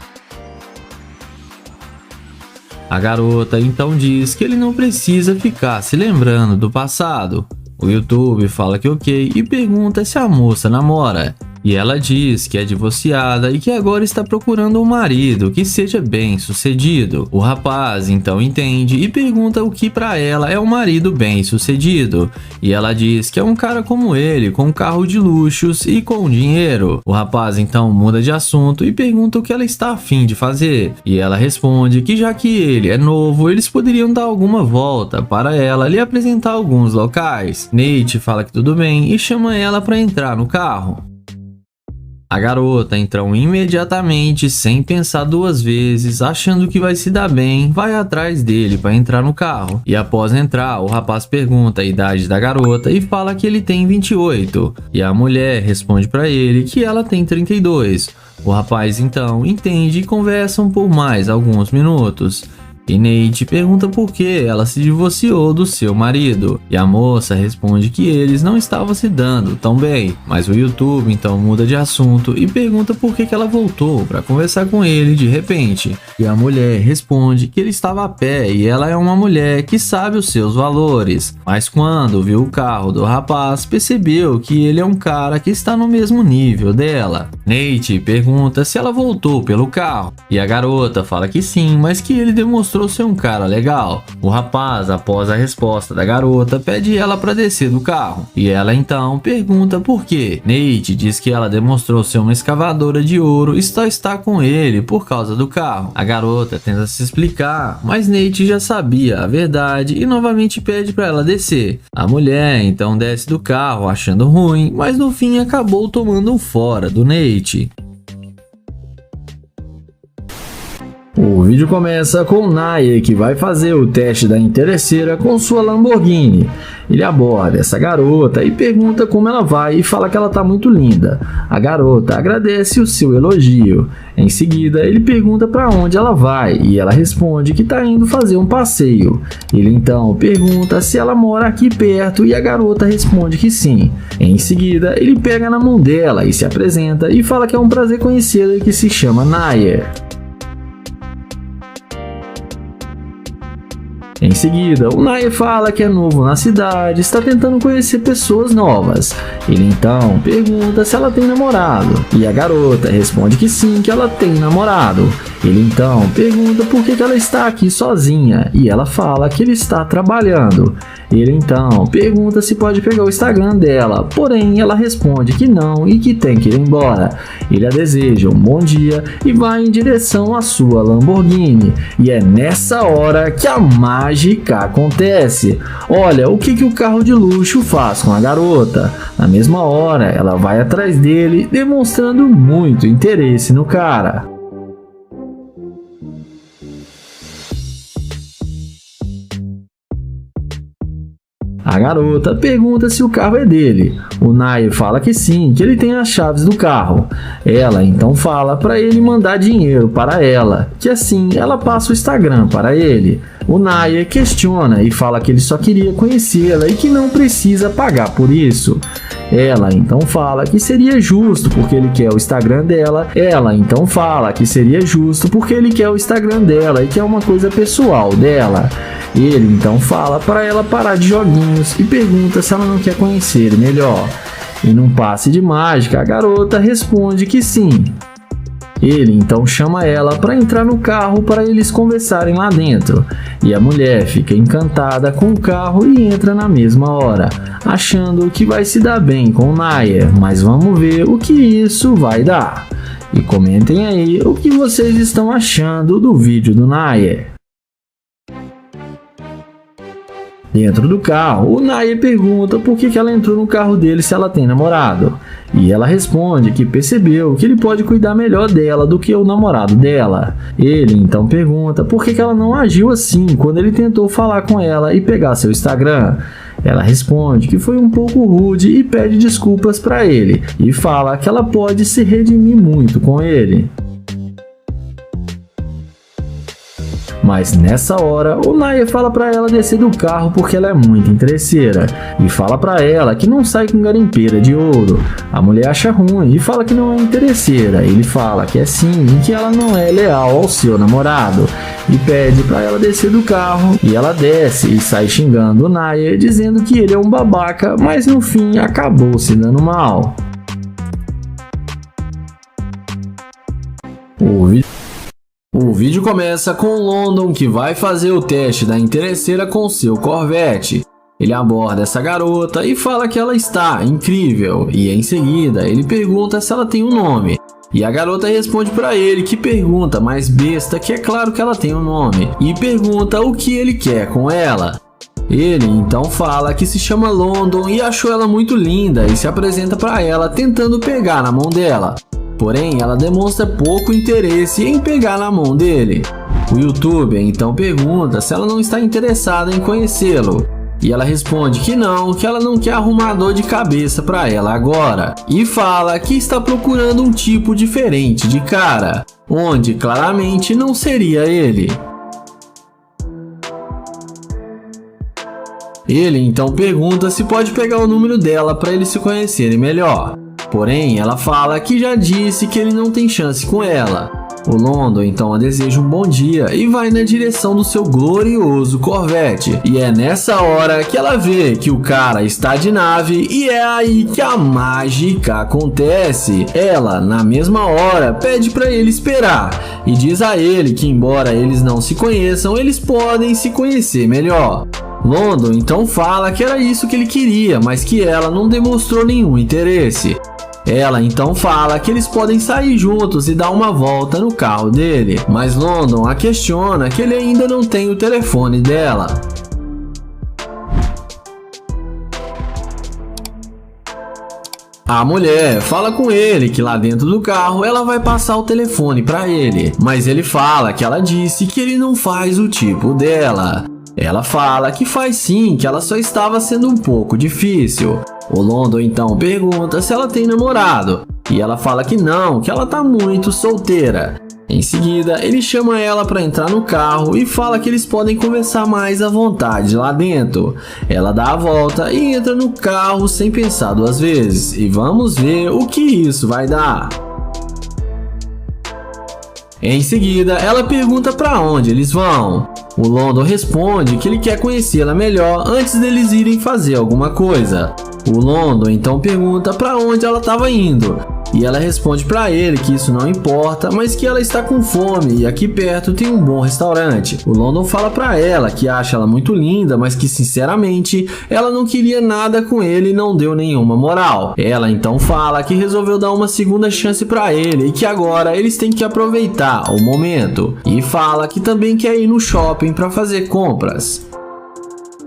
A garota então diz que ele não precisa ficar se lembrando do passado. O YouTube fala que ok e pergunta se a moça namora. E ela diz que é divorciada e que agora está procurando um marido que seja bem sucedido. O rapaz então entende e pergunta o que para ela é um marido bem sucedido. E ela diz que é um cara como ele, com um carro de luxos e com dinheiro. O rapaz então muda de assunto e pergunta o que ela está a fim de fazer. E ela responde que já que ele é novo, eles poderiam dar alguma volta para ela lhe apresentar alguns locais. Nate fala que tudo bem e chama ela para entrar no carro. A garota então imediatamente, sem pensar duas vezes, achando que vai se dar bem, vai atrás dele para entrar no carro. E após entrar, o rapaz pergunta a idade da garota e fala que ele tem 28. E a mulher responde para ele que ela tem 32. O rapaz então entende e conversam por mais alguns minutos. E Nate pergunta por que ela se divorciou do seu marido. E a moça responde que eles não estavam se dando tão bem. Mas o YouTube então muda de assunto e pergunta por que ela voltou para conversar com ele de repente. E a mulher responde que ele estava a pé e ela é uma mulher que sabe os seus valores. Mas quando viu o carro do rapaz, percebeu que ele é um cara que está no mesmo nível dela. Nate pergunta se ela voltou pelo carro. E a garota fala que sim, mas que ele demonstrou demonstrou ser um cara legal. O rapaz, após a resposta da garota, pede ela para descer do carro. E ela então pergunta por quê. Nate diz que ela demonstrou ser uma escavadora de ouro e só está com ele por causa do carro. A garota tenta se explicar, mas Nate já sabia a verdade e novamente pede para ela descer. A mulher então desce do carro achando ruim, mas no fim acabou tomando um fora do Nate. O vídeo começa com Nair, que vai fazer o teste da interesseira com sua Lamborghini. Ele aborda essa garota e pergunta como ela vai e fala que ela tá muito linda. A garota agradece o seu elogio. Em seguida, ele pergunta para onde ela vai e ela responde que tá indo fazer um passeio. Ele então pergunta se ela mora aqui perto e a garota responde que sim. Em seguida, ele pega na mão dela e se apresenta e fala que é um prazer conhecê-la e que se chama Nair. Em seguida, o Nair fala que é novo na cidade, está tentando conhecer pessoas novas. Ele então pergunta se ela tem namorado, e a garota responde que sim, que ela tem namorado. Ele então pergunta por que ela está aqui sozinha, e ela fala que ele está trabalhando. Ele então pergunta se pode pegar o Instagram dela, porém ela responde que não e que tem que ir embora. Ele a deseja um bom dia e vai em direção à sua Lamborghini. E é nessa hora que a mágica acontece. Olha o que o carro de luxo faz com a garota. Na mesma hora, ela vai atrás dele, demonstrando muito interesse no cara. A garota pergunta se o carro é dele. O Nair fala que sim, que ele tem as chaves do carro. Ela então fala para ele mandar dinheiro para ela, que assim ela passa o Instagram para ele. O Nair questiona e fala que ele só queria conhecê-la e que não precisa pagar por isso. Ela então fala que seria justo porque ele quer o Instagram dela. Ela então fala que seria justo porque ele quer o Instagram dela e que é uma coisa pessoal dela. Ele então fala para ela parar de joguinhos e pergunta se ela não quer conhecer ele melhor. E num passe de mágica, a garota responde que sim. Ele então chama ela para entrar no carro para eles conversarem lá dentro. E a mulher fica encantada com o carro e entra na mesma hora, achando que vai se dar bem com o Nair, mas vamos ver o que isso vai dar. E comentem aí o que vocês estão achando do vídeo do Nair. Dentro do carro, o Nair pergunta por que ela entrou no carro dele se ela tem namorado. E ela responde que percebeu que ele pode cuidar melhor dela do que o namorado dela. Ele então pergunta por que ela não agiu assim quando ele tentou falar com ela e pegar seu Instagram. Ela responde que foi um pouco rude e pede desculpas para ele. E fala que ela pode se redimir muito com ele. Mas nessa hora, o Nair fala pra ela descer do carro porque ela é muito interesseira e fala pra ela que não sai com garimpeira de ouro. A mulher acha ruim e fala que não é interesseira. Ele fala que é sim e que ela não é leal ao seu namorado e pede pra ela descer do carro e ela desce e sai xingando o Nair, dizendo que ele é um babaca, mas no fim acabou se dando mal. O vídeo começa com London, que vai fazer o teste da interesseira com seu Corvette. Ele aborda essa garota e fala que ela está incrível, e em seguida ele pergunta se ela tem um nome. E a garota responde para ele que pergunta mais besta, que é claro que ela tem um nome, e pergunta o que ele quer com ela. Ele então fala que se chama London e achou ela muito linda e se apresenta para ela tentando pegar na mão dela. Porém, ela demonstra pouco interesse em pegar na mão dele. O youtuber então pergunta se ela não está interessada em conhecê-lo. E ela responde que ela não quer arrumar dor de cabeça para ela agora. E fala que está procurando um tipo diferente de cara, onde claramente não seria ele. Ele então pergunta se pode pegar o número dela para eles se conhecerem melhor. Porém, ela fala que já disse que ele não tem chance com ela. O London então a deseja um bom dia e vai na direção do seu glorioso Corvette. E é nessa hora que ela vê que o cara está de nave e é aí que a mágica acontece. Ela, na mesma hora, pede para ele esperar e diz a ele que, embora eles não se conheçam, eles podem se conhecer melhor. London então fala que era isso que ele queria, mas que ela não demonstrou nenhum interesse. Ela então fala que eles podem sair juntos e dar uma volta no carro dele, mas London a questiona que ele ainda não tem o telefone dela. A mulher fala com ele que lá dentro do carro ela vai passar o telefone para ele, mas ele fala que ela disse que ele não faz o tipo dela. Ela fala que faz sim, que ela só estava sendo um pouco difícil. O London então pergunta se ela tem namorado, e ela fala que não, que ela tá muito solteira. Em seguida, ele chama ela para entrar no carro e fala que eles podem conversar mais à vontade lá dentro. Ela dá a volta e entra no carro sem pensar duas vezes, e vamos ver o que isso vai dar. Em seguida, ela pergunta para onde eles vão. O London responde que ele quer conhecê-la melhor antes deles irem fazer alguma coisa. O London então pergunta para onde ela estava indo, e ela responde para ele que isso não importa, mas que ela está com fome e aqui perto tem um bom restaurante. O London fala para ela que acha ela muito linda, mas que sinceramente ela não queria nada com ele e não deu nenhuma moral. Ela então fala que resolveu dar uma segunda chance para ele e que agora eles têm que aproveitar o momento, e fala que também quer ir no shopping para fazer compras.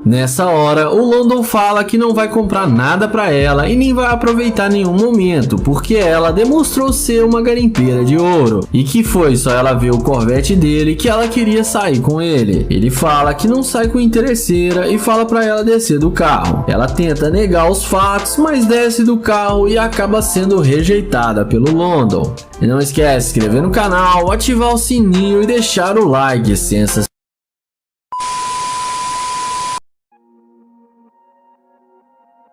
Nessa hora, o London fala que não vai comprar nada para ela e nem vai aproveitar nenhum momento, porque ela demonstrou ser uma garimpeira de ouro e que foi só ela ver o Corvette dele que ela queria sair com ele. Ele fala que não sai com interesseira e fala para ela descer do carro. Ela tenta negar os fatos, mas desce do carro e acaba sendo rejeitada pelo London. E não esquece de se inscrever no canal, ativar o sininho e deixar o like, sensacional.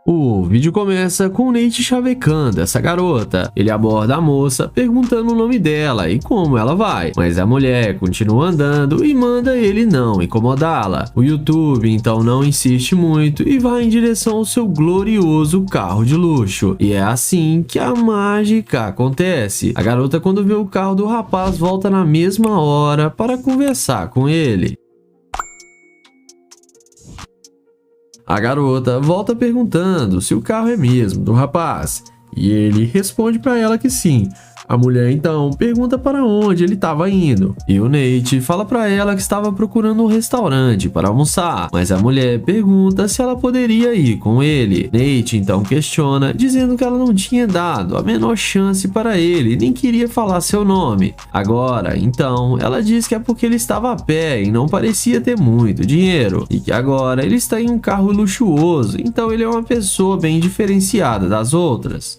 O vídeo começa com o Nate chavecando essa garota. Ele aborda a moça perguntando o nome dela e como ela vai, mas a mulher continua andando e manda ele não incomodá-la. O YouTube então não insiste muito e vai em direção ao seu glorioso carro de luxo. E é assim que a mágica acontece. A garota, quando vê o carro do rapaz, volta na mesma hora para conversar com ele. A garota volta perguntando se o carro é mesmo do rapaz, e ele responde para ela que sim. A mulher então pergunta para onde ele estava indo, e o Nate fala para ela que estava procurando um restaurante para almoçar, mas a mulher pergunta se ela poderia ir com ele. Nate então questiona, dizendo que ela não tinha dado a menor chance para ele, nem queria falar seu nome. Agora, então, ela diz que é porque ele estava a pé e não parecia ter muito dinheiro, e que agora ele está em um carro luxuoso, então ele é uma pessoa bem diferenciada das outras.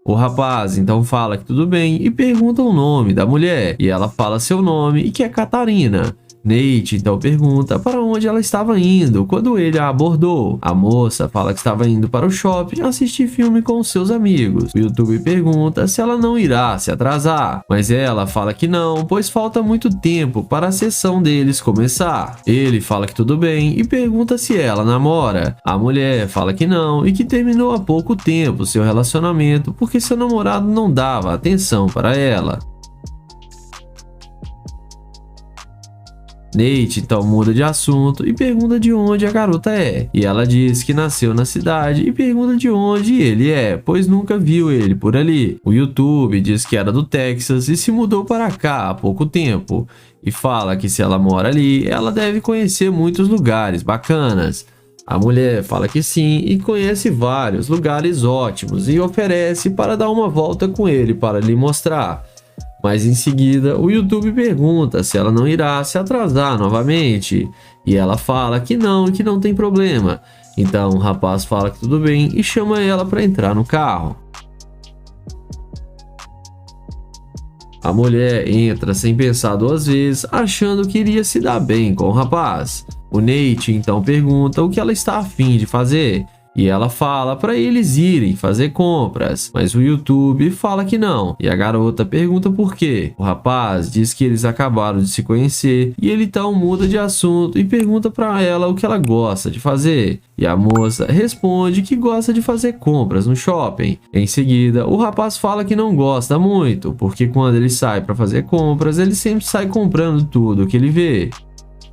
O rapaz então fala que tudo bem e pergunta o nome da mulher, e ela fala seu nome e que é Catarina. Nate então pergunta para onde ela estava indo quando ele a abordou. A moça fala que estava indo para o shopping assistir filme com seus amigos. O YouTube pergunta se ela não irá se atrasar, mas ela fala que não, pois falta muito tempo para a sessão deles começar. Ele fala que tudo bem e pergunta se ela namora. A mulher fala que não e que terminou há pouco tempo seu relacionamento porque seu namorado não dava atenção para ela. Nate então muda de assunto e pergunta de onde a garota é, e ela diz que nasceu na cidade e pergunta de onde ele é, pois nunca viu ele por ali. O YouTube diz que era do Texas e se mudou para cá há pouco tempo, e fala que se ela mora ali, ela deve conhecer muitos lugares bacanas. A mulher fala que sim e conhece vários lugares ótimos e oferece para dar uma volta com ele para lhe mostrar. Mas em seguida, o YouTube pergunta se ela não irá se atrasar novamente, e ela fala que não e que não tem problema. Então o rapaz fala que tudo bem e chama ela para entrar no carro. A mulher entra sem pensar duas vezes, achando que iria se dar bem com o rapaz. O Nate então pergunta o que ela está a fim de fazer, E ela fala para eles irem fazer compras, mas o YouTube fala que não. E a garota pergunta por quê. O rapaz diz que eles acabaram de se conhecer e ele então muda de assunto e pergunta para ela o que ela gosta de fazer. E a moça responde que gosta de fazer compras no shopping. Em seguida, o rapaz fala que não gosta muito, porque quando ele sai para fazer compras, ele sempre sai comprando tudo que ele vê.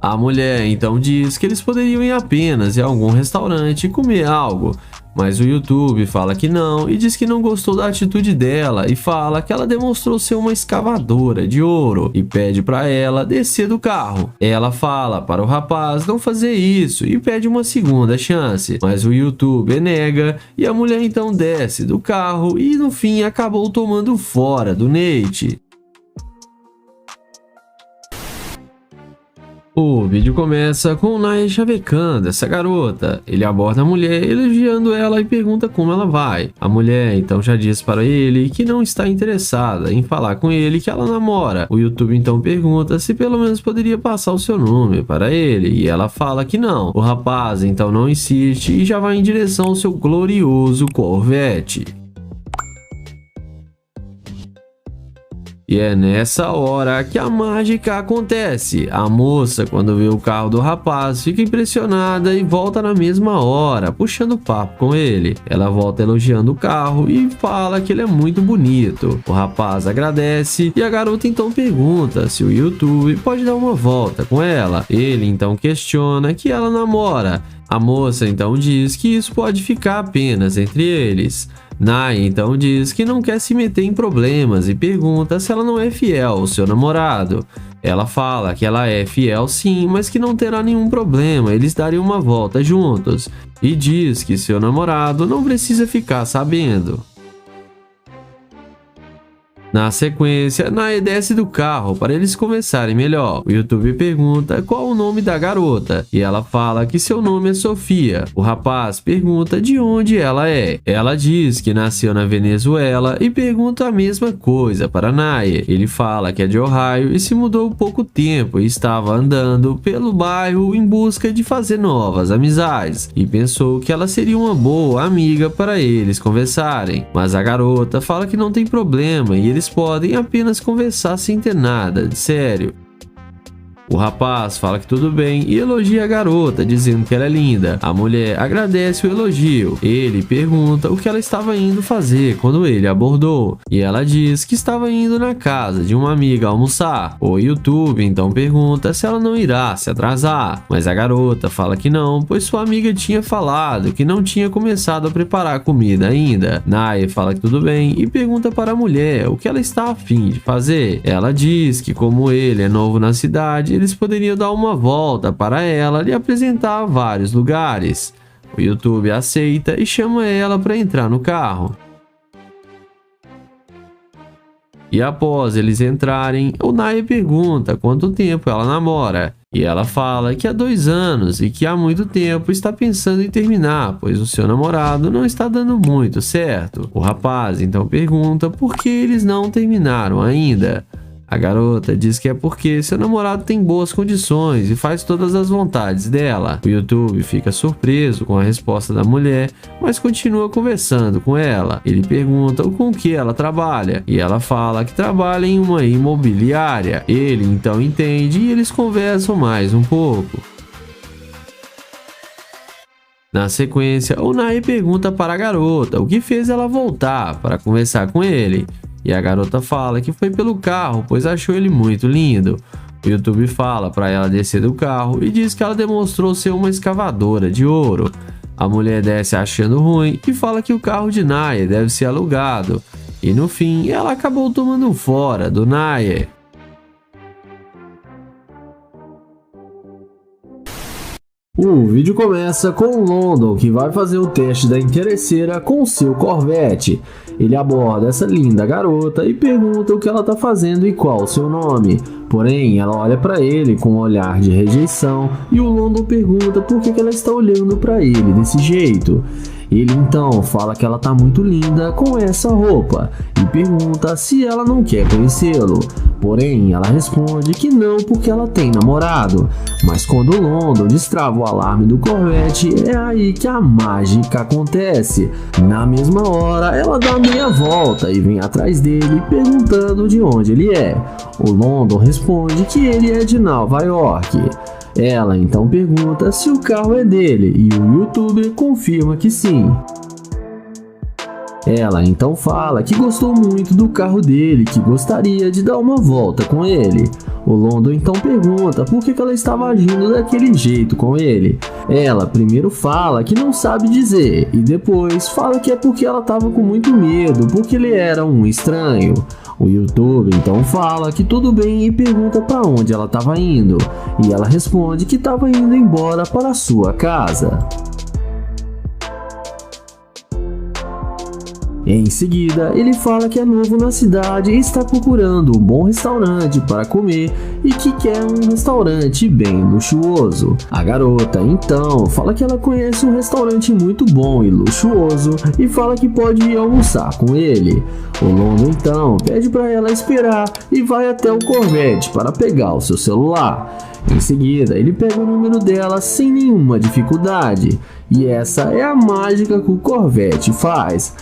A mulher então diz que eles poderiam ir apenas em algum restaurante e comer algo, mas o YouTube fala que não e diz que não gostou da atitude dela e fala que ela demonstrou ser uma escavadora de ouro e pede para ela descer do carro. Ela fala para o rapaz não fazer isso e pede uma segunda chance, mas o YouTube nega e a mulher então desce do carro e no fim acabou tomando fora do Nate. O vídeo começa com o Nate chavecando essa garota. Ele aborda a mulher, elogiando ela e pergunta como ela vai. A mulher então já diz para ele que não está interessada em falar com ele que ela namora. O YouTube então pergunta se pelo menos poderia passar o seu nome para ele e ela fala que não. O rapaz então não insiste e já vai em direção ao seu glorioso Corvette. E é nessa hora que a mágica acontece. A moça, quando vê o carro do rapaz, fica impressionada e volta na mesma hora, puxando papo com ele. Ela volta elogiando o carro e fala que ele é muito bonito. O rapaz agradece e a garota então pergunta se o YouTube pode dar uma volta com ela. Ele então questiona que ela namora. A moça então diz que isso pode ficar apenas entre eles. Nai então diz que não quer se meter em problemas e pergunta se ela não é fiel ao seu namorado. Ela fala que ela é fiel sim, mas que não terá nenhum problema eles darem uma volta juntos. E diz que seu namorado não precisa ficar sabendo. Na sequência, Nai desce do carro para eles conversarem melhor. O YouTube pergunta qual o nome da garota e ela fala que seu nome é Sofia. O rapaz pergunta de onde ela é. Ela diz que nasceu na Venezuela e pergunta a mesma coisa para Nai. Ele fala que é de Ohio e se mudou há pouco tempo e estava andando pelo bairro em busca de fazer novas amizades e pensou que ela seria uma boa amiga para eles conversarem. Mas a garota fala que não tem problema e eles podem apenas conversar sem ter nada de sério. O rapaz fala que tudo bem e elogia a garota, dizendo que ela é linda. A mulher agradece o elogio. Ele pergunta o que ela estava indo fazer quando ele abordou. E ela diz que estava indo na casa de uma amiga almoçar. O YouTube então pergunta se ela não irá se atrasar. Mas a garota fala que não, pois sua amiga tinha falado que não tinha começado a preparar a comida ainda. Nai fala que tudo bem e pergunta para a mulher o que ela está a fim de fazer. Ela diz que como ele é novo na cidade, eles poderiam dar uma volta para ela e apresentar vários lugares. O YouTube aceita e chama ela para entrar no carro. E após eles entrarem, o Nai pergunta quanto tempo ela namora. E ela fala que há 2 anos e que há muito tempo está pensando em terminar, pois o seu namorado não está dando muito certo. O rapaz então pergunta por que eles não terminaram ainda. A garota diz que é porque seu namorado tem boas condições e faz todas as vontades dela. O YouTube fica surpreso com a resposta da mulher, mas continua conversando com ela. Ele pergunta com que ela trabalha e ela fala que trabalha em uma imobiliária. Ele então entende e eles conversam mais um pouco. Na sequência, o Nai pergunta para a garota o que fez ela voltar para conversar com ele. E a garota fala que foi pelo carro, pois achou ele muito lindo. O YouTube fala para ela descer do carro e diz que ela demonstrou ser uma escavadora de ouro. A mulher desce achando ruim e fala que o carro de Naya deve ser alugado. E no fim, ela acabou tomando fora do Naya. O vídeo começa com o London, que vai fazer o teste da interesseira com seu Corvette. Ele aborda essa linda garota e pergunta o que ela está fazendo e qual o seu nome. Porém, ela olha para ele com um olhar de rejeição e o London pergunta por que ela está olhando para ele desse jeito. Ele então fala que ela tá muito linda com essa roupa e pergunta se ela não quer conhecê-lo. Porém, ela responde que não porque ela tem namorado. Mas quando o London destrava o alarme do Corvette, é aí que a mágica acontece. Na mesma hora, ela dá meia volta e vem atrás dele perguntando de onde ele é. O London responde que ele é de Nova York. Ela então pergunta se o carro é dele e o youtuber confirma que sim. Ela então fala que gostou muito do carro dele, que gostaria de dar uma volta com ele. O London então pergunta por que ela estava agindo daquele jeito com ele. Ela primeiro fala que não sabe dizer e depois fala que é porque ela estava com muito medo, porque ele era um estranho. O youtuber então fala que tudo bem e pergunta para onde ela estava indo. E ela responde que estava indo embora para a sua casa. Em seguida, ele fala que é novo na cidade e está procurando um bom restaurante para comer e que quer um restaurante bem luxuoso. A garota, então, fala que ela conhece um restaurante muito bom e luxuoso e fala que pode ir almoçar com ele. O London, então, pede para ela esperar e vai até o Corvette para pegar o seu celular. Em seguida, ele pega o número dela sem nenhuma dificuldade. E essa é a mágica que o Corvette faz.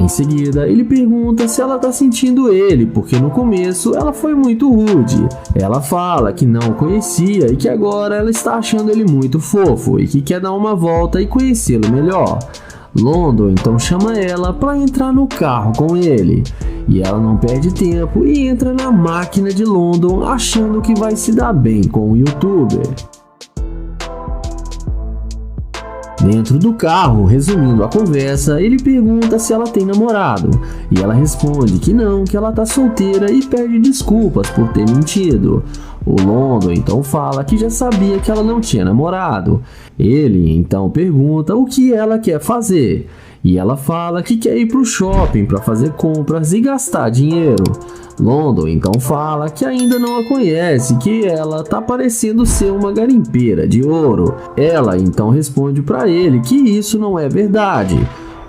Em seguida, ele pergunta se ela está sentindo ele, porque no começo ela foi muito rude. Ela fala que não o conhecia e que agora ela está achando ele muito fofo e que quer dar uma volta e conhecê-lo melhor. London então chama ela para entrar no carro com ele. E ela não perde tempo e entra na máquina de London achando que vai se dar bem com o youtuber. Dentro do carro, resumindo a conversa, ele pergunta se ela tem namorado e ela responde que não, que ela tá solteira e pede desculpas por ter mentido. O London então fala que já sabia que ela não tinha namorado. Ele então pergunta o que ela quer fazer e ela fala que quer ir pro shopping para fazer compras e gastar dinheiro. London então fala que ainda não a conhece, que ela tá parecendo ser uma garimpeira de ouro. Ela então responde para ele que isso não é verdade.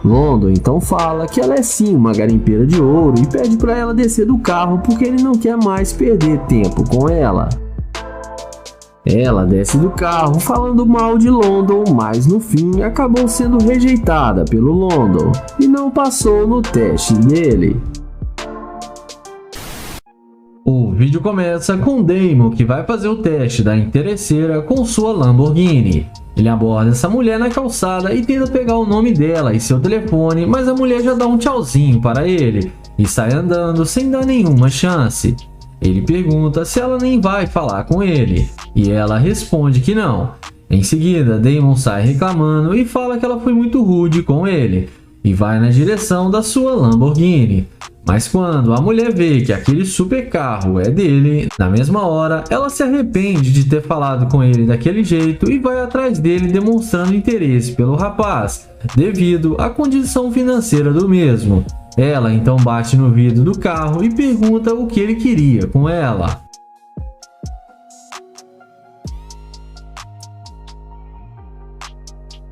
London então fala que ela é sim uma garimpeira de ouro e pede para ela descer do carro porque ele não quer mais perder tempo com ela. Ela desce do carro falando mal de London, mas no fim acabou sendo rejeitada pelo London e não passou no teste dele. O vídeo começa com Damon, que vai fazer o teste da interesseira com sua Lamborghini. Ele aborda essa mulher na calçada e tenta pegar o nome dela e seu telefone, mas a mulher já dá um tchauzinho para ele e sai andando sem dar nenhuma chance. Ele pergunta se ela nem vai falar com ele e ela responde que não. Em seguida, Damon sai reclamando e fala que ela foi muito rude com ele e vai na direção da sua Lamborghini. Mas quando a mulher vê que aquele super carro é dele, na mesma hora ela se arrepende de ter falado com ele daquele jeito e vai atrás dele demonstrando interesse pelo rapaz, devido à condição financeira do mesmo. Ela então bate no vidro do carro e pergunta o que ele queria com ela.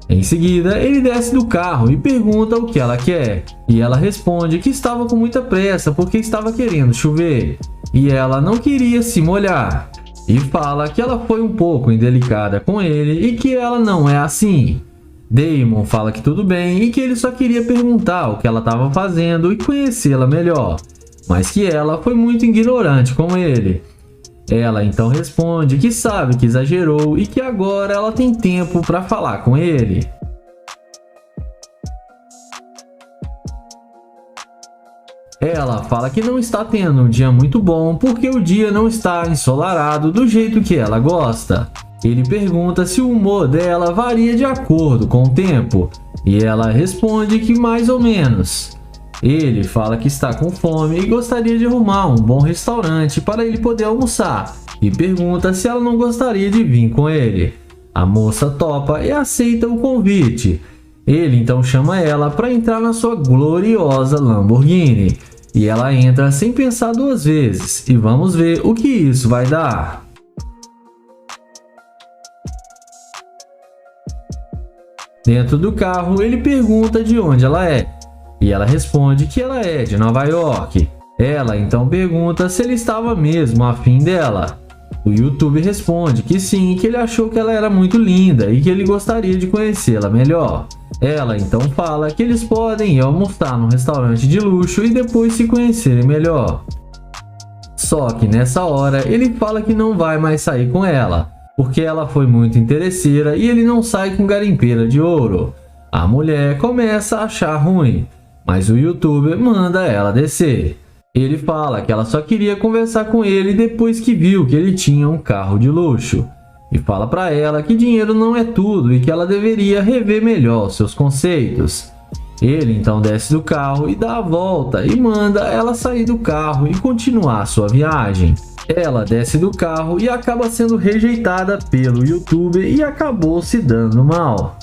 Em seguida, ele desce do carro e pergunta o que ela quer. E ela responde que estava com muita pressa porque estava querendo chover. E ela não queria se molhar. E fala que ela foi um pouco indelicada com ele e que ela não é assim. Damon fala que tudo bem e que ele só queria perguntar o que ela estava fazendo e conhecê-la melhor. Mas que ela foi muito ignorante com ele. Ela então responde que sabe que exagerou e que agora ela tem tempo para falar com ele. Ela fala que não está tendo um dia muito bom porque o dia não está ensolarado do jeito que ela gosta. Ele pergunta se o humor dela varia de acordo com o tempo e ela responde que mais ou menos. Ele fala que está com fome e gostaria de arrumar um bom restaurante para ele poder almoçar e pergunta se ela não gostaria de vir com ele. A moça topa e aceita o convite. Ele então chama ela para entrar na sua gloriosa Lamborghini. E ela entra sem pensar duas vezes. E vamos ver o que isso vai dar. Dentro do carro, ele pergunta de onde ela é. E ela responde que ela é de Nova York. Ela então pergunta se ele estava mesmo afim dela. O YouTube responde que sim, que ele achou que ela era muito linda e que ele gostaria de conhecê-la melhor. Ela então fala que eles podem ir almoçar num restaurante de luxo e depois se conhecerem melhor. Só que nessa hora ele fala que não vai mais sair com ela, porque ela foi muito interesseira e ele não sai com garimpeira de ouro. A mulher começa a achar ruim, mas o YouTuber manda ela descer. Ele fala que ela só queria conversar com ele depois que viu que ele tinha um carro de luxo. E fala para ela que dinheiro não é tudo e que ela deveria rever melhor seus conceitos. Ele então desce do carro e dá a volta e manda ela sair do carro e continuar sua viagem. Ela desce do carro e acaba sendo rejeitada pelo YouTuber e acabou se dando mal.